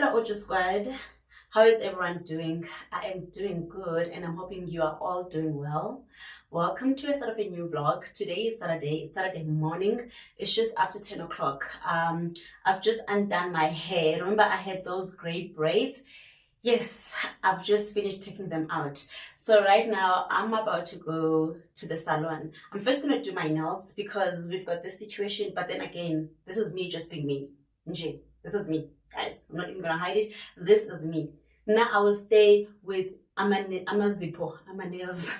Hello, Ocho Squad. How is everyone doing? I am doing good and I'm hoping you are all doing well. Welcome to a start of a new vlog. Today is Saturday. It's Saturday morning. It's just after 10 o'clock. I've just undone my hair. Remember I had those gray braids? Yes, I've just finished taking them out. So right now I'm about to go to the salon. I'm first going to do my nails because we've got this situation. But then again, this is me just being me. Nje, this is me. Guys, I'm not even gonna hide it. This is me. Now I will stay with Amazippo, nails.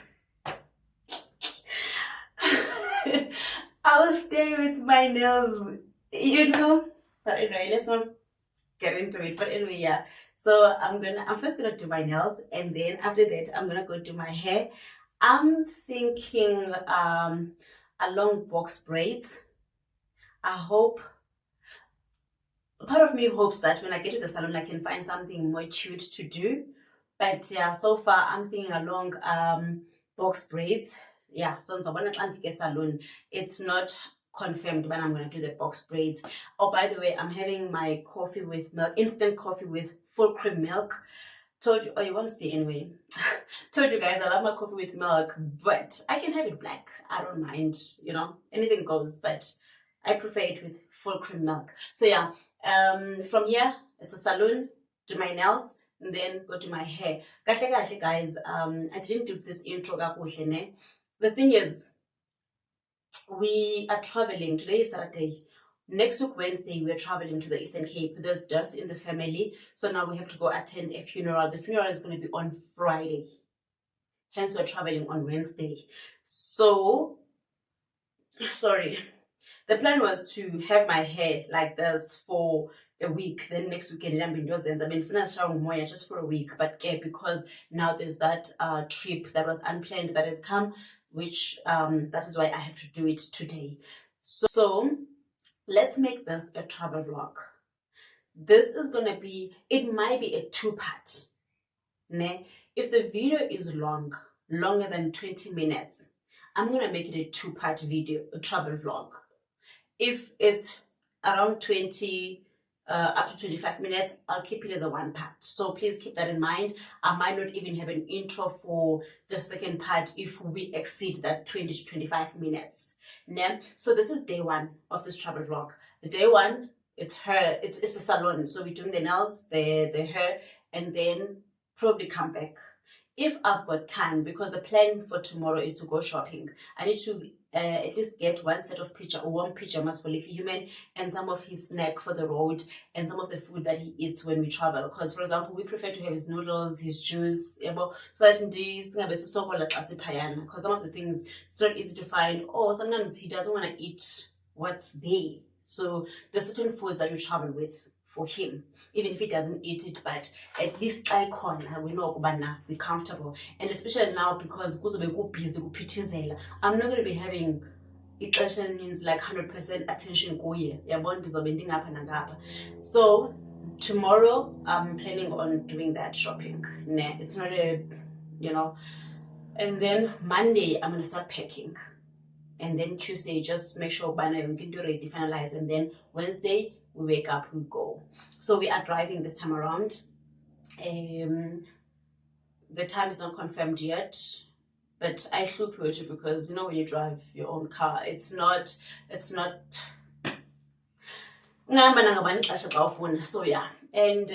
I will stay with my nails, But anyway, let's not get into it. But anyway, yeah. So I'm first gonna do my nails, and then after that, I'm gonna go do my hair. I'm thinking along box braids. I hope. Part of me hopes that when I get to the salon, I can find something more cute to do. But yeah, so far I'm thinking along box braids. Yeah, so when I get salon, it's not confirmed when I'm going to do the box braids. Oh, by the way, I'm having my coffee with milk, instant coffee with full cream milk. Told you, oh, you won't see anyway. Told you guys I love my coffee with milk, but I can have it black. I don't mind, anything goes, but I prefer it with full cream milk. So yeah, from here it's a salon, do my nails, and then go to my hair. Guys, I didn't do this intro. The thing is, we are traveling. Today is Saturday. Next week, Wednesday, we're traveling to the Eastern Cape. There's death in the family. So now we have to go attend a funeral. The funeral is going to be on Friday. Hence, we're traveling on Wednesday. So, sorry. The plan was to have my hair like this for a week. Then next weekend, I'm finished just for a week. But yeah, because now there's that trip that was unplanned that has come, which that is why I have to do it today. So let's make this a travel vlog. This is gonna be, it might be a two-part. If the video is longer than 20 minutes, I'm gonna make it a two-part video, a travel vlog. If it's around 20 up to 25 minutes, I'll keep it as a one part. So please keep that in mind. I might not even have an intro for the second part if we exceed that 20 to 25 minutes. So this is day one of this travel vlog. The day one, it's the salon. So we're doing the nails, the hair, and then probably come back. If I've got time, because the plan for tomorrow is to go shopping, I need to at least get one set of warm pajamas for Little Human and some of his snack for the road and some of the food that he eats when we travel. Because, for example, we prefer to have his noodles, his juice, so that in this, because some of the things, it's not easy to find, or sometimes he doesn't want to eat what's there. So there's certain foods that we travel with for him, even if he doesn't eat it, but at least icon we know we're comfortable. And especially now, because busy, I'm not going to be having it means like 100% attention. So tomorrow I'm planning on doing that shopping. It's not and then Monday I'm going to start packing. And then Tuesday, just make sure by now we can do ready, finalize. And then Wednesday, we wake up, we go. So we are driving this time around. The time is not confirmed yet, but I should put it because when you drive your own car, it's not. So yeah, and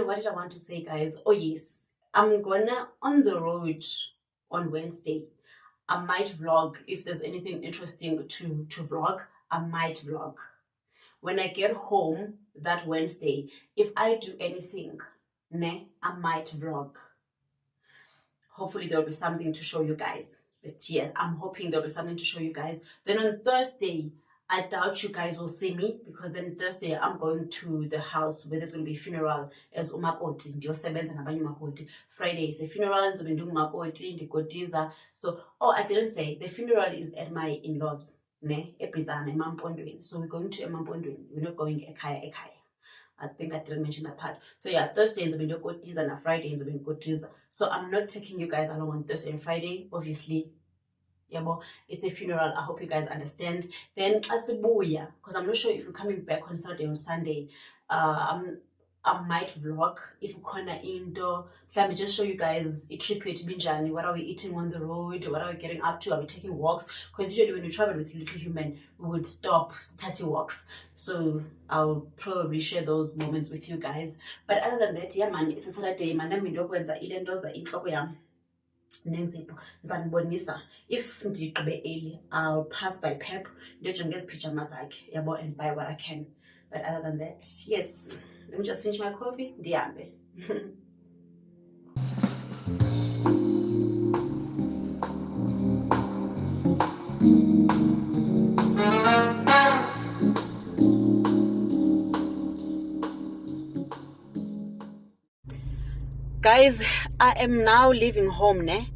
what did I want to say, guys? Oh yes, I'm gonna on the road on Wednesday. I might vlog if there's anything interesting to vlog. I might vlog. When I get home that Wednesday, if I do anything, I might vlog. Hopefully there'll be something to show you guys. But yeah, I'm hoping there'll be something to show you guys. Then on Thursday, I doubt you guys will see me because then Thursday I'm going to the house where there's going to be a funeral as umakoti. Friday is a funeral, so I didn't say the funeral is at my in-laws, so we're going to Emampondweni. We're not going Ekaya. I think I didn't mention that part. So yeah, Thursday is Kotiza and Friday is Kotiza. So I'm not taking you guys along on Thursday and Friday, obviously. It's a funeral. I hope you guys understand. Then Asibuya, because I'm not sure if you're coming back on Saturday or Sunday. I might vlog if khona into. Let me just show you guys a trip to Binjani. What are we eating on the road? What are we getting up to? Are we taking walks? Because usually when we travel with Little Human, we would stop 30 walks. So I'll probably share those moments with you guys. But other than that, yeah man, it's a Saturday. Man, I'm ndokwenza ile nto intloko yam nenzipho ndizanibonisa. If ndigqibe early, I'll pass by Pep ndiyojonga ezi pyjamas zakhe yabo and buy what I can. But other than that, yes, let me just finish my coffee ndihambe. Guys, I am now leaving home, ne?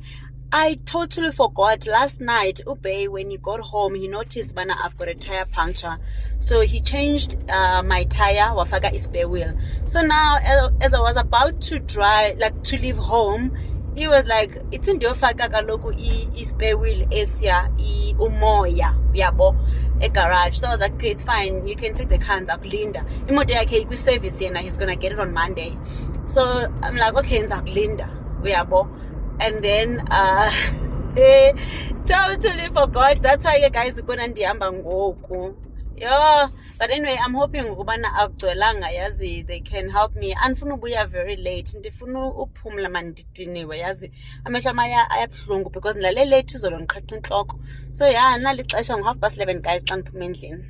I totally forgot last night, Ubey, when he got home, he noticed bana I've got a tire puncture. So he changed my tire, wafaka spare wheel. So now, as I was about to drive, like to leave home, he was like, it's in the ofaka kaloku spare wheel esia umoya yabo a garage. So I was like, okay, it's fine, you can take the cans up Linda. Imoto yakhe ikwi service yena, he's gonna get it on Monday. So I'm like, okay, Linda yabo. And then totally forgot. That's why you guys are gonna ndihamba ngoku. Yeah, but anyway, I'm hoping ukubana akugcwelanga yazi they can help me. Andifuna ubuya very late. Ndifuna uphumla mandidiniwe yazi. Amehlo amaya ayabuhlungu because ndilale late izolo ndiqhaqha intloko. So yeah, nalixesha ngo11:30 guys xa ndiphuma endlini.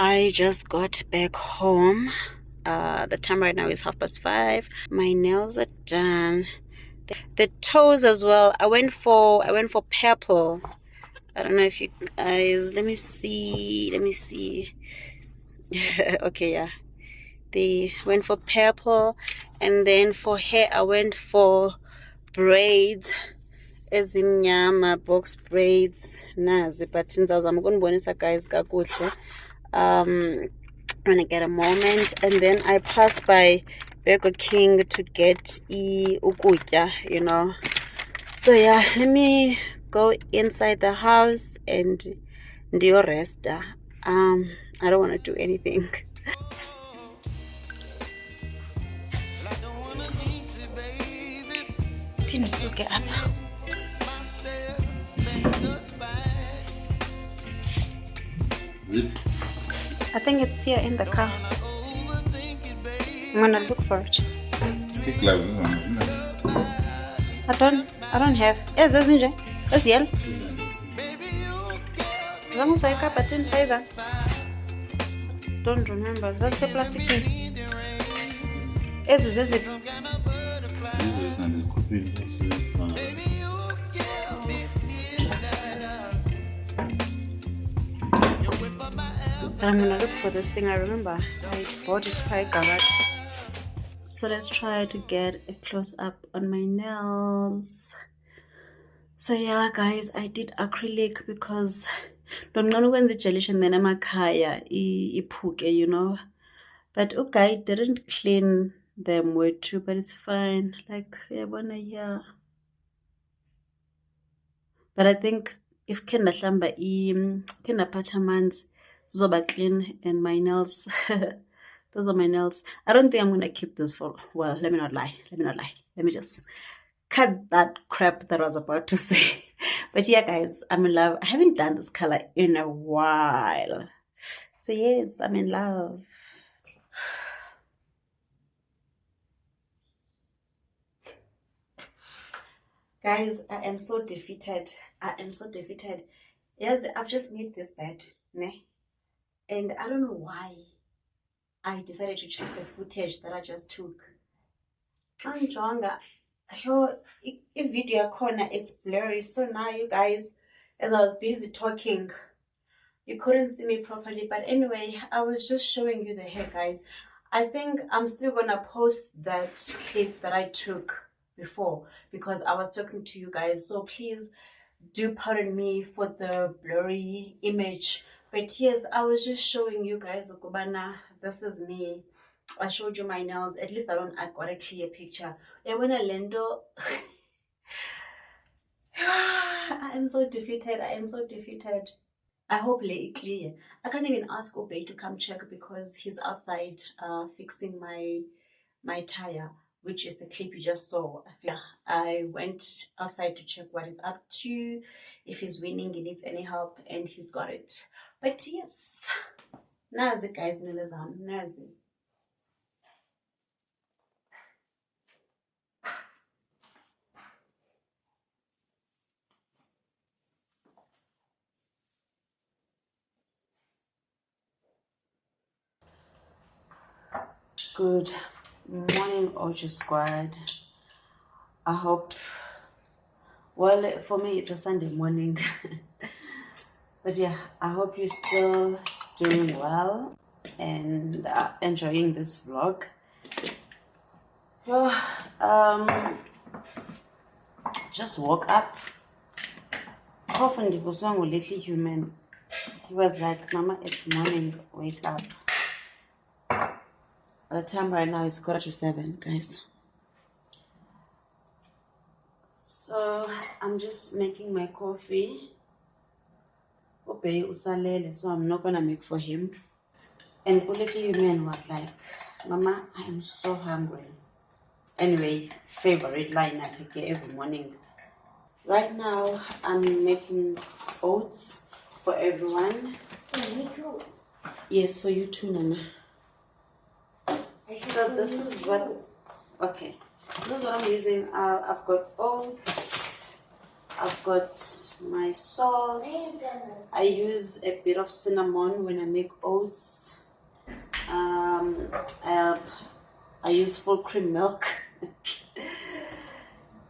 I just got back home. The time right now is 5:30. My nails are done. The toes as well. I went for purple. I don't know if you guys, let me see. Okay, yeah. They went for purple, and then for hair I went for braids. Ezimnyama box braids nazi, but ndizawuzama ukunibonisa guys kakuhle when I get a moment. And then I passed by Burger King to get ukutya, you know. So yeah, let me go inside the house and ndiyo resta. I don't want to do anything. Tinisuke apha. Zip. I think it's here in the car. I'm gonna look for it. Pick like this one, isn't it? I don't have. Yes, that's in that's yellow. Vamos wake up at 10 pesos. Don't remember. That's the plastic thing. Yes, is it? I'm gonna look for this thing. I remember I bought it by garage. So let's try to get a close up on my nails. So yeah guys, I did acrylic because don't know when the gelish and then amakaya iphuke, you know. But okay, didn't clean them way too, but it's fine. Like yeah. But I think if kenda hlamba kenda pathamans zoba clean, and my nails those are my nails. I don't think I'm gonna keep this for, well, let me not lie. Let me just cut that crap that I was about to say. But yeah guys, I'm in love. I haven't done this color in a while. So yes, I'm in love. Guys, I am so defeated. Yes, I've just made this bed, ne? And I don't know why I decided to check the footage that I just took. Anjonga, sure, if video corner it's blurry. So now you guys, as I was busy talking, you couldn't see me properly. But anyway, I was just showing you the hair, guys. I think I'm still gonna post that clip that I took before because I was talking to you guys. So please do pardon me for the blurry image. But yes, I was just showing you guys, Okubana, this is me. I showed you my nails. At least I got a clear picture. And when I lendo, I am so defeated. I am so defeated. I hope lay clear. I can't even ask Obey to come check because he's outside fixing my tire, which is the clip you just saw. I went outside to check what he's up to, if he's winning, he needs any help, and he's got it. But yes, nazi guys, nilezam, nazi. Good morning, Ocho Squad. I hope, well, for me it's a Sunday morning. But yeah, I hope you're still doing well and enjoying this vlog. Just woke up. Often Divosong will little human. He was like, Mama, it's morning, wake up. The time right now is 7:15, guys. So I'm just making my coffee. Obey usalele, so I'm not gonna make for him. And Bulletly Human was like, Mama, I am so hungry. Anyway, favorite line I take every morning. Right now I'm making oats for everyone. For me too. Yes, for you too, Nana. So this is what, okay, this is what I'm using. I've got oats, I've got my salt. I use a bit of cinnamon when I make oats. I use full cream milk.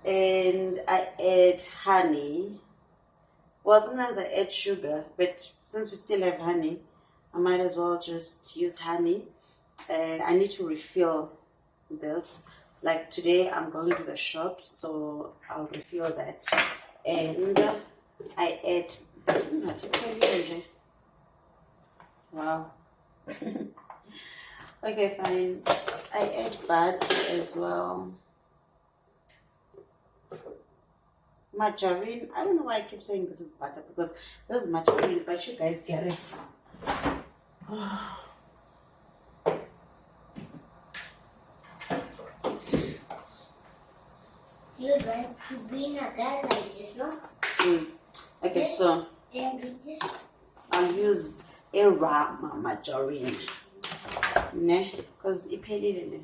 And I add honey. Well, sometimes I add sugar, but since we still have honey, I might as well just use honey. I need to refill this. Like today I'm going to the shops, so I'll refill that. And I add, wow. Okay, fine. I add butter as well. Margarine. I don't know why I keep saying this is butter because this is margarine, but you guys get it. You're going to be in a guy like this, no? Okay, so And with this. I'll use a raw margarine. Ne? Because it pelile.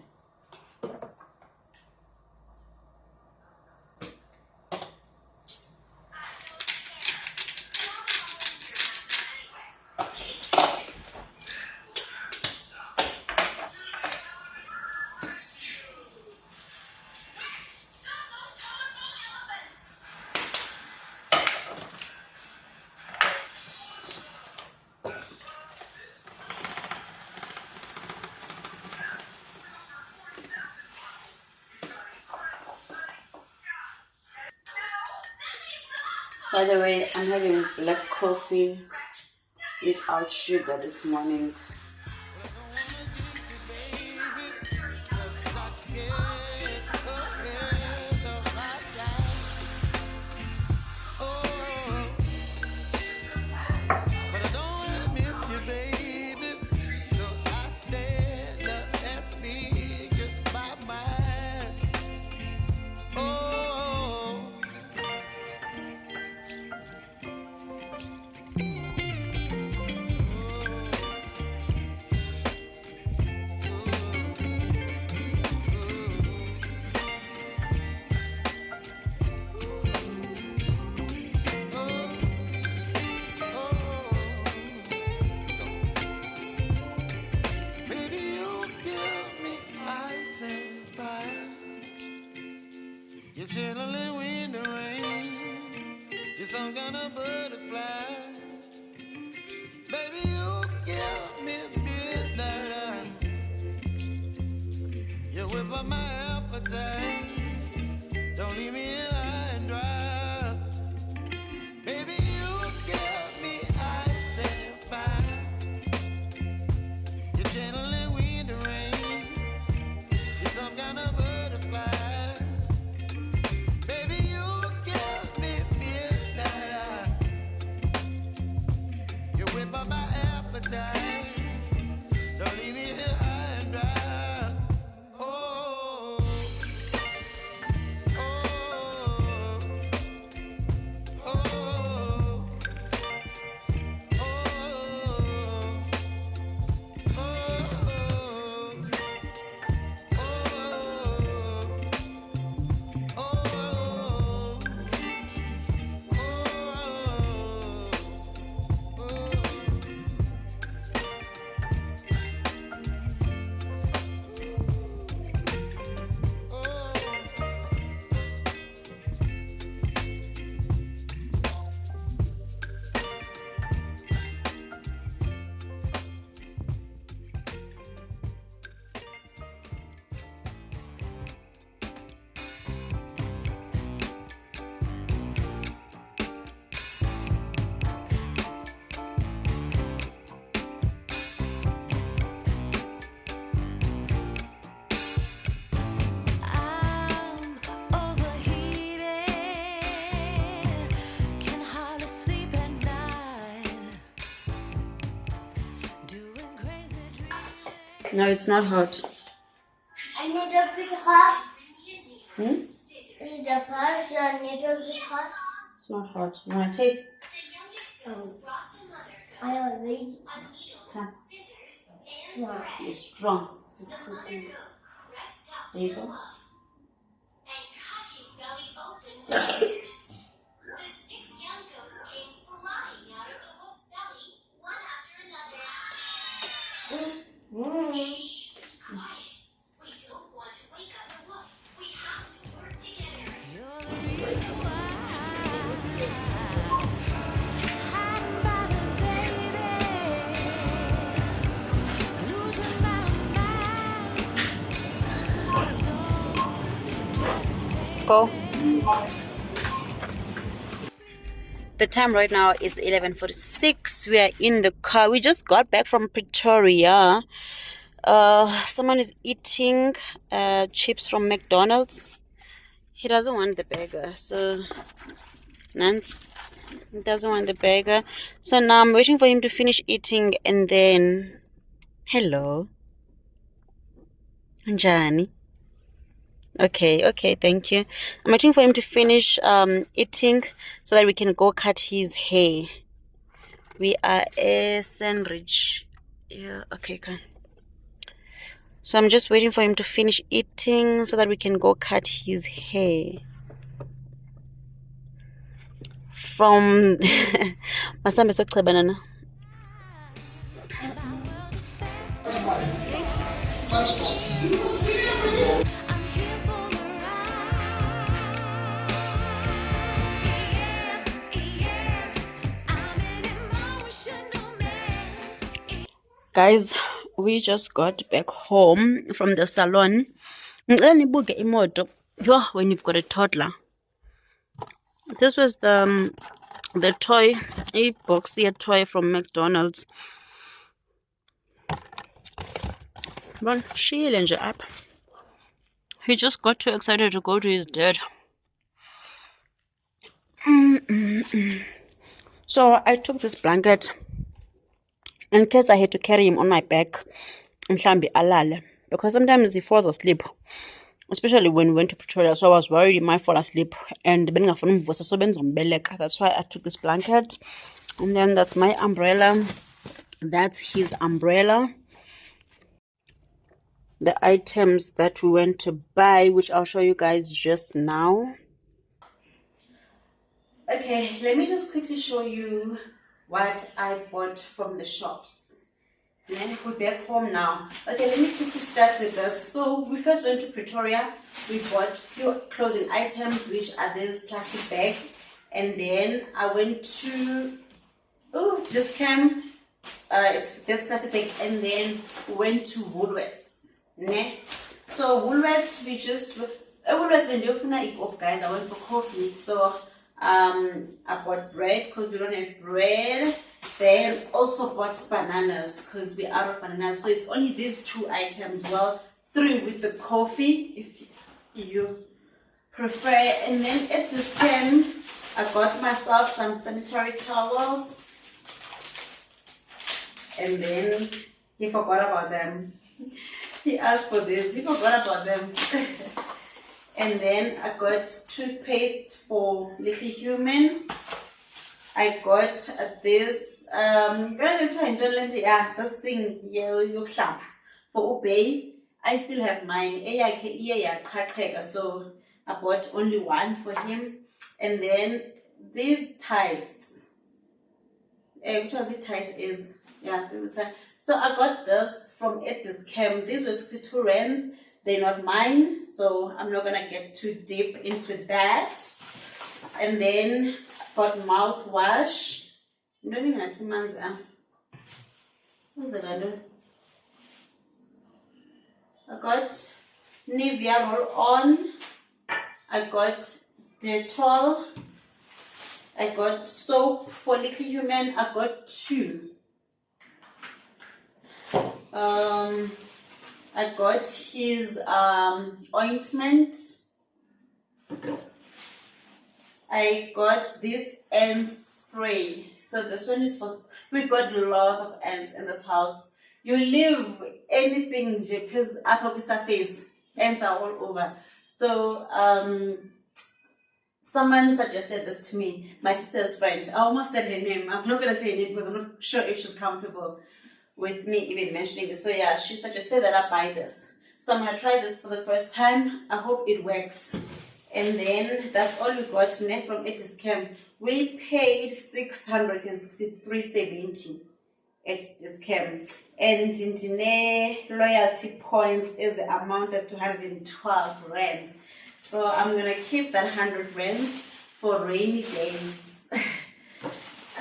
By the way, I'm having black coffee without sugar this morning. You're channeling wind and rain. You're some kind of butterfly. Baby, you give me midnight. You whip up my appetite. Don't leave me here high and dry. Baby, you give me ice and fire. You're channeling wind and rain. You're some kind of butterfly. Baby, you give me midnight. You whip up my appetite. Don't leave me here high and dry. Oh, oh, oh, oh, I'm overheated, can hardly sleep at night, doing crazy dreams. No, it's not hot. I need a bit hot. Hmm? Is the pasta a little bit hot? It's not hot. You want to taste? Oh. I already Come. want. You're strong. There you go. You're the reason why I'm bothered, baby, losing my mind. Go. The time right now is 11:46. We are in the car. We just got back from Pretoria. Someone is eating chips from McDonald's. He doesn't want the burger, so Nance, he doesn't want the burger. So now I'm waiting for him to finish eating, and then hello, Njani. Okay, thank you. I'm waiting for him to finish eating so that we can go cut his hair. We are at Sandridge. Yeah, okay, come. So I'm just waiting for him to finish eating so that we can go cut his hair. From Masambe sokucheba nana. I'm here for the ride. Yes, I'm an emotional mess. Guys, we just got back home from the salon. Ngicela nibuke imoto. Yo, when you've got a toddler. This was the toy, a box here toy from McDonald's. But she nje up. He just got too excited to go to his dad. So I took this blanket in case I had to carry him on my back and mhlambi alale, because sometimes he falls asleep, especially when we went to Pretoria. So I was worried he might fall asleep and bengingafuna umvusa, so benzombeleka. That's why I took this blanket. And then that's my umbrella. That's his umbrella. The items that we went to buy, which I'll show you guys just now. Okay, let me just quickly show you what I bought from the shops. Then we're back home now. Okay, let me quickly start with this. So we first went to Pretoria. We bought few clothing items, which are these plastic bags. And then I went to this camp. It's this plastic bag. And then went to Woolworths. Ne? So Woolworths, Woolworths when you're finna off, guys. I went for coffee. So I bought bread because we don't have bread. Then also bought bananas because we're out of bananas. So it's only these 2 items. Well, 3 with the coffee if you prefer. And then at this camp, I got myself some sanitary towels. And then he forgot about them. He asked for this. He forgot about them. And then I got toothpaste for Little Human. I got this this thing for Ubey. I still have mine. So I bought only 1 for him. And then these tights. Which was the tights is? Yeah, so I got this from Etis Camp. These were 62 rands. They're not mine, so I'm not gonna get too deep into that. And then got mouthwash. What is it I do? I got Nivea Roll On. I got Dettol. I got soap for Little Human. I got 2. I got his ointment. I got this ant spray. So this one is for, we got lots of ants in this house. You leave anything because up of the surface, ants are all over. So someone suggested this to me, my sister's friend. I almost said her name. I'm not gonna say her name because I'm not sure if she's comfortable with me even mentioning this. So yeah, she suggested that I buy this. So I'm gonna try this for the first time. I hope it works. And then that's all we got from Etis Camp. We paid 663.70 at this camp. And in loyalty points is the amount of 212 rands. So I'm gonna keep that 100 rands for rainy days.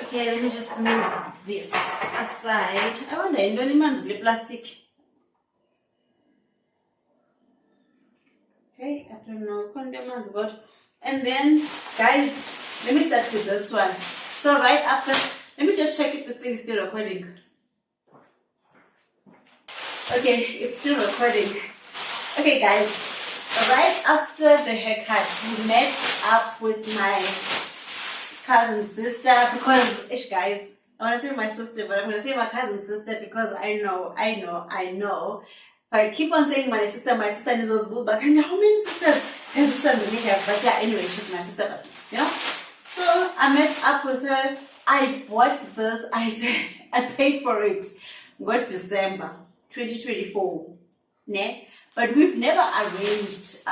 Okay, let me just move this aside. I wonder, in the man's plastic. Hey, I don't know. Condoman's got. And then, guys, let me start with this one. So right after, let me just check if this thing is still recording. Okay, it's still recording. Okay, guys, right after the haircut, we met up with my cousin sister because, guys, I want to say my sister, but I'm going to say my cousin sister because I know. If I keep on saying my sister needs those boo back. And how many sisters does this one really have? But yeah, anyway, she's my sister, but you know. So I met up with her. I bought this item. I paid for it. Got December 2024. Ne? But we've never arranged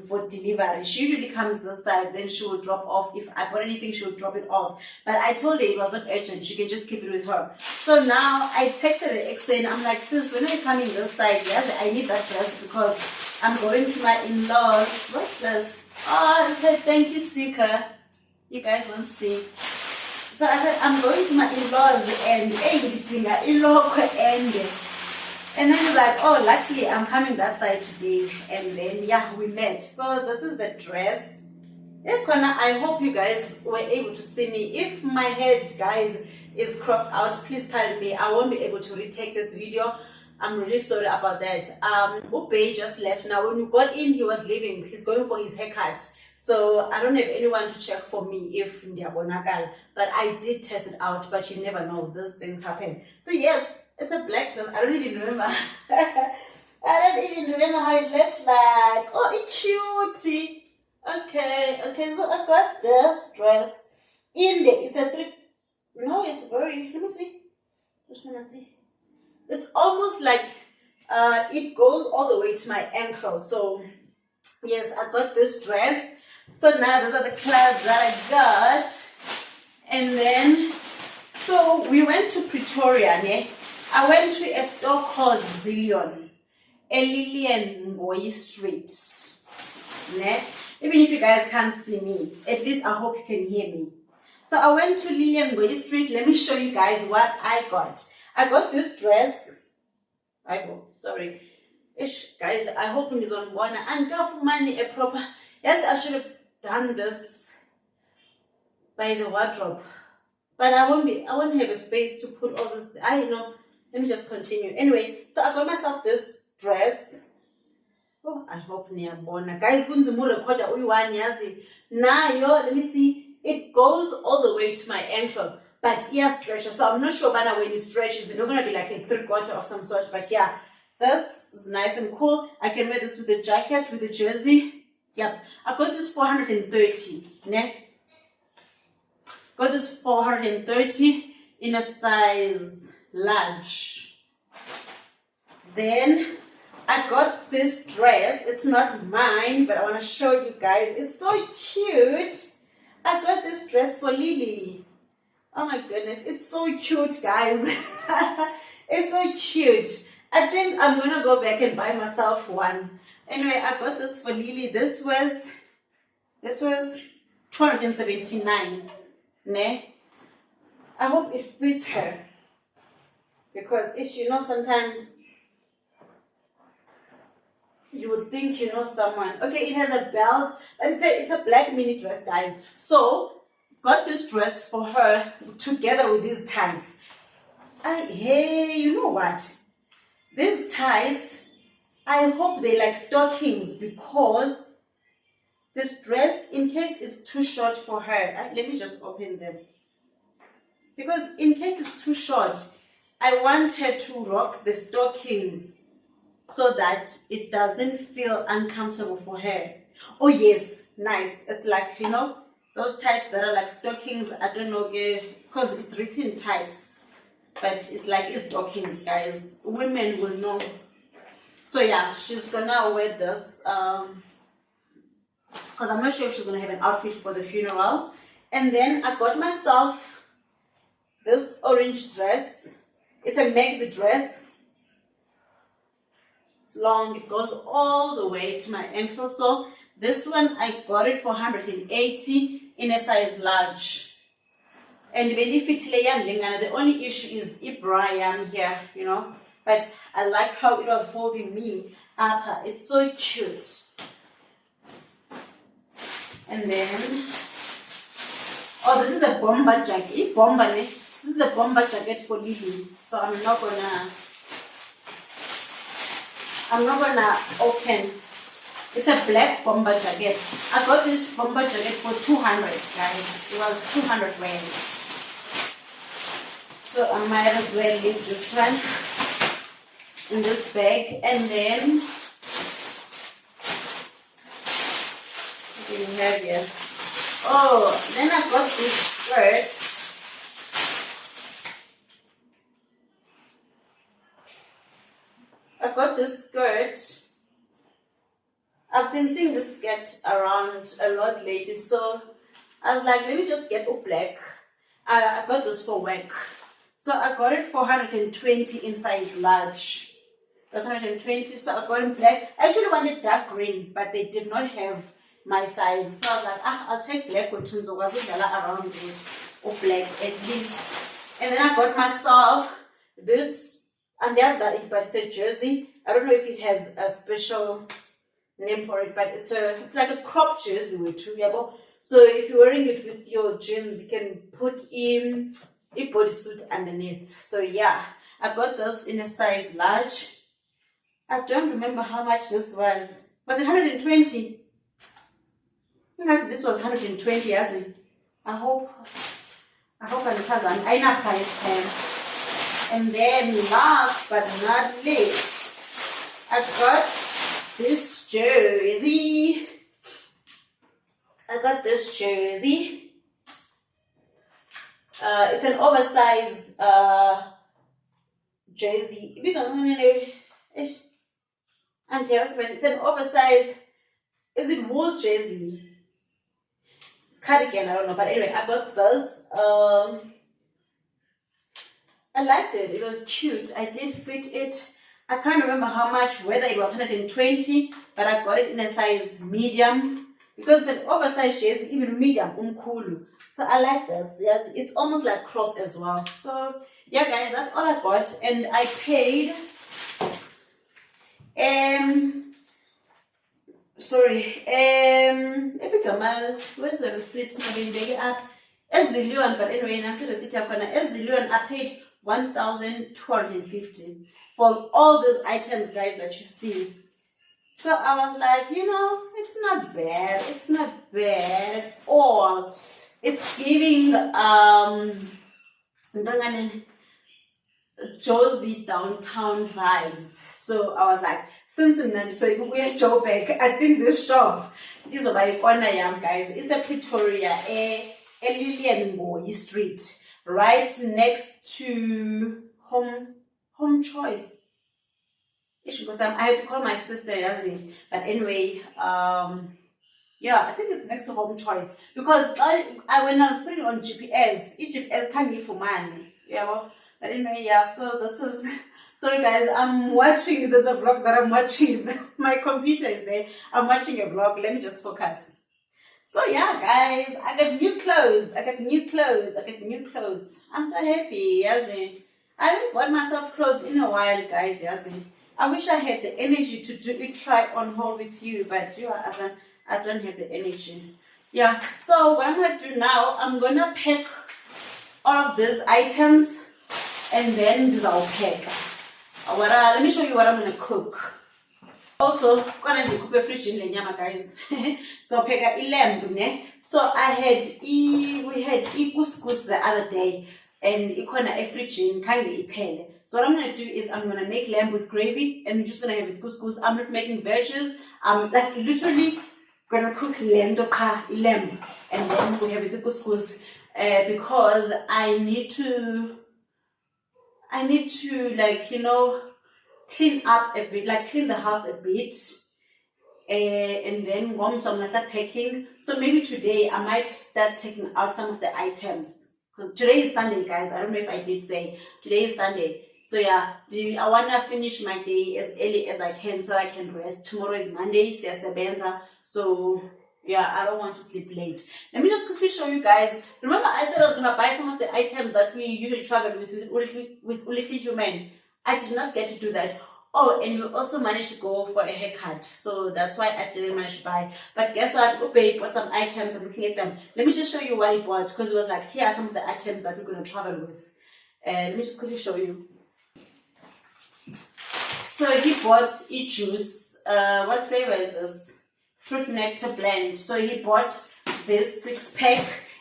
for delivery. She usually comes this side, then she will drop off. If I bought anything, she will drop it off. But I told her it was not urgent. She can just keep it with her. So now I texted her extend. I'm like, sis, when are you coming this side? Yes, I need that dress because I'm going to my in-laws. What's this? Oh, it's a thank you sticker. You guys won't see. So I said, I'm going to my in-laws and and then he's like, oh, luckily I'm coming that side today. And then, yeah, we met. So this is the dress. I hope you guys were able to see me. If my head, guys, is cropped out, please pardon me. I won't be able to retake this video. I'm really sorry about that. Ubey just left now. When we got in, he was leaving. He's going for his haircut. So I don't have anyone to check for me if Ndiabonakal. But I did test it out, but you never know. Those things happen. So yes, it's a black dress. I don't even remember. I don't even remember how it looks like. Oh, it's cute. Okay, so I got this dress in there. It's a three. No, it's very. Let me see. Just wanna see. It's almost like it goes all the way to my ankle. So yes, I got this dress. So now those are the clothes that I got. And then, so we went to Pretoria, ne? I went to a store called Zillion, Lillian Ngoyi Street. Ne? Even if you guys can't see me, at least I hope you can hear me. So I went to Lillian Ngoyi Street. Let me show you guys what I got. I got this dress. Sorry. Ish, guys, I hope it's on one. And got money a proper. Yes, I should have done this by the wardrobe. But I won't have a space to put all this. I know. Let me just continue. Anyway, so I got myself this dress. Oh, I hope niyabona. Guys, kunzima recorder uyi-1 yazi. Nayo, let me see. It goes all the way to my ankle, but ear stretcher. So I'm not sure about when it stretches. It's not gonna be like a 3/4 of some sort. But yeah, this is nice and cool. I can wear this with a jacket, with a jersey. Yep. I got this 430. Ne? Got this 430 in a size large. Then I got this dress. It's not mine, but I want to show you guys. It's so cute. I got this dress for Lily. Oh my goodness, it's so cute, guys. It's so cute. I think I'm gonna go back and buy myself one. Anyway, I got this for Lily. This was 279. Ne? I hope it fits her. Because sometimes you would think you know someone. Okay, it has a belt, but it's a black mini dress, guys. So, got this dress for her together with these tights. Hey, you know what? These tights, I hope they like stockings, because this dress, in case it's too short for her, let me just open them. Because in case it's too short, I want her to rock the stockings so that it doesn't feel uncomfortable for her. Oh yes, nice. It's like, those tights that are like stockings. I don't know, because it's written tights, but it's like it's stockings, guys. Women will know. So yeah, she's gonna wear this because I'm not sure if she's gonna have an outfit for the funeral. And then I got myself this orange dress. It's a maxi dress. It's long, it goes all the way to my ankle. So this one, I got it for 180 in a size large. And the only issue is Ibrahim here, But I like how it was holding me up. It's so cute. And then, oh, this is a bomber jacket. This is a bomber jacket for Lily. So I'm not gonna open. It's a black bomber jacket. I got this bomber jacket for 200, guys. It was 200 rands. So I might as well leave this one in this bag. And then, what do we have here? Oh, then I got this skirt. I got this skirt. I've been seeing this skirt around a lot lately, so I was like, let me just get a black. I got this for work. So I got it for 120 in size large. That's 120, so I got in black. I actually wanted dark green, but they did not have my size. So I was like, I'll take black with around with black at least. And then I got myself this, and there's that, but it's a jersey. I don't know if it has a special name for it, but it's like a crop jersey with two. So if you're wearing it with your jeans, you can put in a bodysuit underneath. So yeah, I got this in a size large. I don't remember how much this was. Was it 120? I think this was 120, Yazi. I hope I know price tag. And then last but not least, I got this jersey. It's an oversized jersey. And it's an oversized, is it wool jersey? Cardigan, I don't know. But anyway, I got this. I liked it. It was cute. I did fit it. I can't remember how much, whether it was 120, but I got it in a size medium because the oversized jersey, even medium, umkulu. So I like this. Yes, it's almost like cropped as well. So yeah, guys, that's all I got, and I paid. Where's the receipt? As the Leon, but anyway, and I see the receipt as the Leon, I paid 1,250 for all those items, guys, that you see. So I was like, you know, it's not bad. It's not bad at all. It's giving Josie downtown vibes. So I was like, since we are Joburg, I think this shop is over corner yam, guys. It's a Pretoria, Lillian Ngoyi Street, right next to Home Choice. Because I had to call my sister, Yazi. But anyway, yeah, I think it's next to Home Choice. Because when I was putting it on GPS can't give for money. Yeah, but anyway, yeah, so this is, sorry guys, I'm watching, there's a vlog that I'm watching. My computer is there. I'm watching a vlog. Let me just focus. So yeah, guys, I got new clothes. I'm so happy, Yazi. I haven't bought myself clothes in a while, guys, Yazi. I wish I had the energy to do it, try on haul with you, but I don't have the energy. Yeah, so what I'm going to do now, I'm going to pack all of these items and then I'll pack. Let me show you what I'm going to cook. Also, I'm going to cook a fridge in Lenyama, guys. So I'll pack a lamb. So we had couscous the other day. And a fridge in kindly ipele. So what I'm gonna do is I'm gonna make lamb with gravy and we're just gonna have it couscous. I'm not making veggies. I'm like literally gonna cook lamb and then we have it couscous because I need to like, you know, clean up a bit, like clean the house a bit. And then I'm gonna start packing. So maybe today I might start taking out some of the items. Because today is Sunday, guys. I don't know if I did say. Today is Sunday. So yeah, I want to finish my day as early as I can so I can rest. Tomorrow is Monday, siyasebenza. So yeah, I don't want to sleep late. Let me just quickly show you guys. Remember I said I was going to buy some of the items that we usually travel with Ulifi Human. I did not get to do that. Oh, and we also managed to go for a haircut. So that's why I didn't manage to buy. But guess what? Upe bought some items. I'm looking at them. Let me just show you what he bought. Because it was like, here are some of the items that we're going to travel with. Let me just quickly show you. So he bought juice. What flavor is this? Fruit nectar blend. So he bought this 6-pack.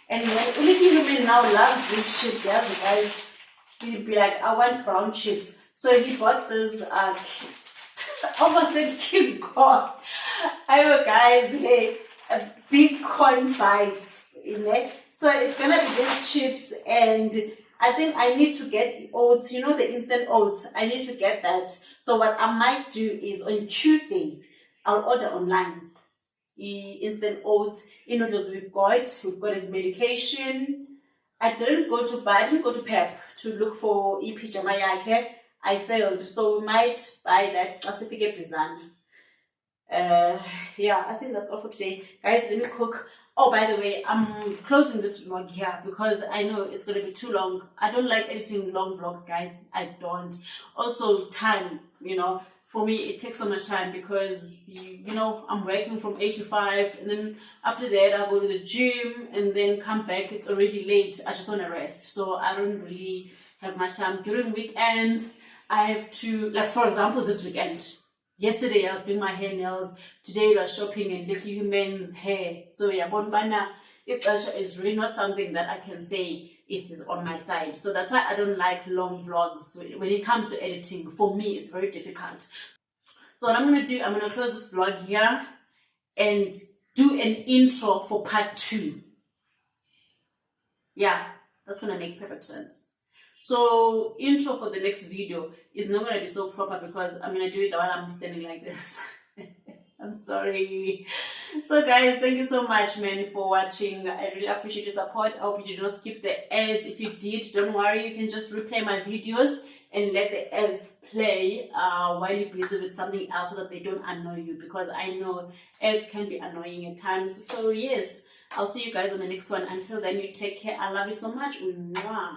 And when Ulifi Human now loves these chips, yeah, the guys, he'd be like, I want brown chips. So he bought this, almost said King corn. I know, guys, hey, big corn bites in it. So it's gonna be these chips, and I think I need to get oats. You know, the instant oats. I need to get that. So what I might do is on Tuesday, I'll order online instant oats. You know, those we've got his medication. I didn't go to Pep to look for pijama yake. I failed, so we might buy that specific episode. Yeah, I think that's all for today. Guys, let me cook. Oh, by the way, I'm closing this vlog here because I know it's going to be too long. I don't like editing long vlogs, guys. I don't. Also, time, you know, for me, it takes so much time because, you know, I'm working from 8 to 5. And then after that, I go to the gym and then come back. It's already late. I just want to rest. So I don't really have much time. During weekends, I have to, like for example, this weekend. Yesterday I was doing my hair, nails. Today I was shopping and Ulifi Human's hair. So yeah, Bonbana, it is really not something that I can say it is on my side. So that's why I don't like long vlogs. When it comes to editing, for me, it's very difficult. So what I'm going to do, I'm going to close this vlog here and do an intro for part 2. Yeah, that's going to make perfect sense. So intro for the next video is not going to be so proper because I'm going to do it while I'm standing like this. I'm sorry. So guys, thank you so much, man, for watching. I really appreciate your support. I hope you did not skip the ads. If you did, don't worry. You can just replay my videos and let the ads play while you're busy with something else so that they don't annoy you, because I know ads can be annoying at times. So yes, I'll see you guys on the next one. Until then, you take care. I love you so much. Mwah.